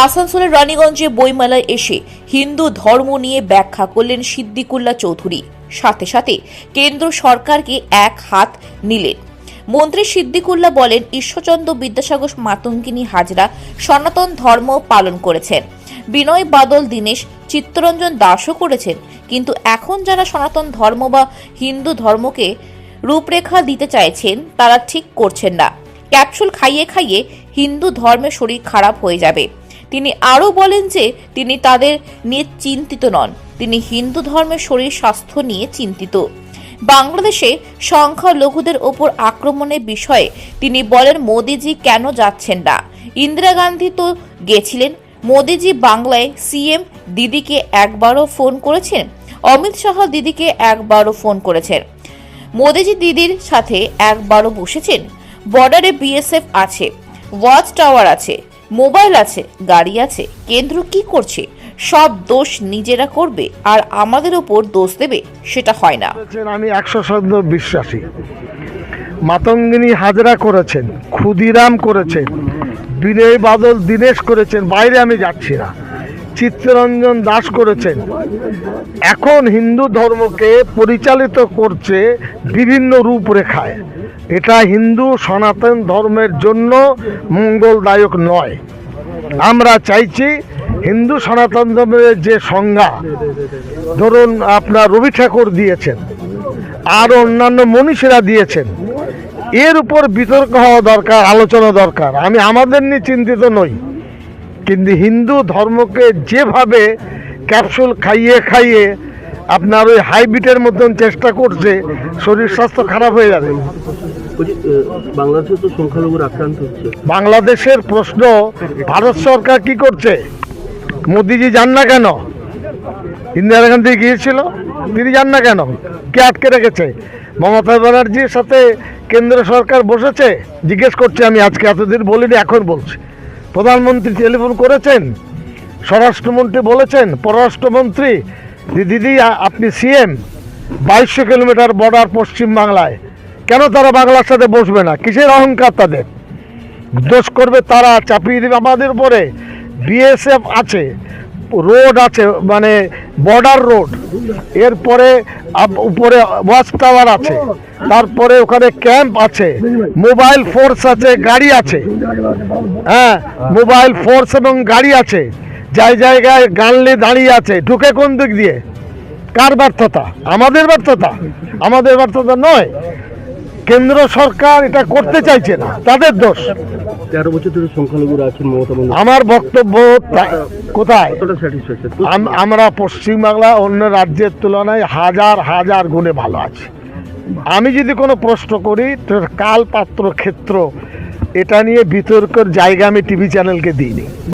আসানসোলের রানীগঞ্জে বইমেলায় এসে হিন্দু ধর্ম নিয়ে ব্যাখ্যা করলেন সিদ্দিকুল্লাহ চৌধুরী। সাথে সাথে কেন্দ্র সরকারকে এক হাত নিলেন। মন্ত্রী সিদ্দিকুল্লাহ বলেন, ঈশ্বরচন্দ্র বিদ্যাসাগর মাতঙ্গিনী হাজরা সনাতন ধর্ম পালন করেছেন, বিনয় বাদল দীনেশ চিত্তরঞ্জন দাসও করেছেন, কিন্তু এখন যারা সনাতন ধর্ম বা হিন্দু ধর্মকে রূপরেখা দিতে চাইছেন তারা ঠিক করছেন না। ক্যাপসুল খাইয়ে খাইয়ে হিন্দু ধর্মের শরীর খারাপ হয়ে যাবে। তিনি আরও বলেন যে তিনি তাদের নিয়ে চিন্তিত নন, তিনি হিন্দু ধর্মের শরীর স্বাস্থ্য নিয়ে চিন্তিত। বাংলাদেশে সংখ্যালঘুদের ওপর আক্রমণের বিষয়ে তিনি বলেন, মোদিজি কেন যাচ্ছেন না? ইন্দিরা গান্ধী তো গেছিলেন। মোদিজি বাংলায় সিএম দিদিকে একবারও ফোন করেছেন? অমিত শাহ দিদিকে একবারও ফোন করেছেন? মোদিজি দিদির সাথে একবারও বসেছেন? বর্ডারে বিএসএফ আছে, ওয়াচ টাওয়ার আছে, মোবাইল আছে, গাড়ি আছে। কেন্দ্র কি করছে? সব দোষ নিজেরা করবে আর আমাদের উপর দোষ দেবে, সেটা হয় না। আমি 100% বিশ্বাসী। মাতঙ্গিনী হাজরা করেছেন, ক্ষুদিরাম করেছেন, বিনয় বাদল দীনেশ করেছেন, বাইরে আমি যাচ্ছি না, চিত্তরঞ্জন দাস করেছেন। এখন হিন্দু ধর্মকে পরিচালিত করছে বিভিন্ন রূপরেখায়। এটা হিন্দু সনাতন ধর্মের জন্য মঙ্গলদায়ক নয়। আমরা চাইছি হিন্দু সনাতন ধর্মের যে সংজ্ঞা, ধরুন আপনার রবি ঠাকুর দিয়েছেন আর অন্যান্য মনীষীরা দিয়েছেন, এর উপর বিতর্ক হওয়া দরকার, আলোচনা দরকার। আমি আমাদের নিয়ে চিন্তিত নই, কিন্তু হিন্দু ধর্মকে যেভাবে ক্যাপসুল খাইয়ে খাইয়ে আপনার ওই হাইব্রিডের মতন চেষ্টা করছে, শরীর স্বাস্থ্য খারাপ হয়ে যাবে। বাংলাদেশে তো সংখ্যালঘুর আক্রান্ত হচ্ছে। বাংলাদেশের প্রশ্ন, ভারত সরকার কি করছে? মোদিজি যান না কেন? ইন্দিরা গান্ধী গিয়েছিল, তিনি যান না কেন? কে আটকে রেখেছে? মমতা ব্যানার্জির সাথে কেন্দ্র সরকার বসেছে? জিজ্ঞেস করছি আমি, আজকে এতদিন বলিনি, এখন বলছি। প্রধানমন্ত্রী টেলিফোন করেছেন, স্বরাষ্ট্রমন্ত্রী বলেছেন, পররাষ্ট্রমন্ত্রী, দিদি আপনি সিএম, 2200 কিলোমিটার বর্ডার পশ্চিম বাংলায়, কেন তারা বাংলার সাথে বসবে না? কিসের অহংকার তাদের? দোষ করবে তারা, চাপিয়ে দেবে আমাদের উপরে। বিএসএফ আছে, রোড আছে, মানে বর্ডার রোড, এরপরে উপরে ওয়াচ টাওয়ার আছে, তারপরে ওখানে ক্যাম্প আছে, মোবাইল ফোর্স আছে, গাড়ি আছে। হ্যাঁ, মোবাইল ফোর্স এবং গাড়ি আছে, যাই জায়গায় গানলে দাঁড়িয়ে আছে। ঢুকে কোন দিক দিয়ে? কার ব্যর্থতা? আমাদের ব্যর্থতা? আমাদের ব্যর্থতা নয়। কেন্দ্র সরকার এটা করতে চাইছে না, তাদের দোষ। 13 বছর ধরে সংখ্যালঘুরা আছেন মমতা বন্দ্যোপাধ্যায়। আমার বক্তব্য কোথায়? আমরা পশ্চিমবাংলা অন্য রাজ্যের তুলনায় হাজার হাজার গুণে ভালো আছি। আমি যদি কোনো প্রশ্ন করি তো কাল পাত্র ক্ষেত্র এটা নিয়ে বিতর্কের জায়গা আমি টিভি চ্যানেলকে দিইনি।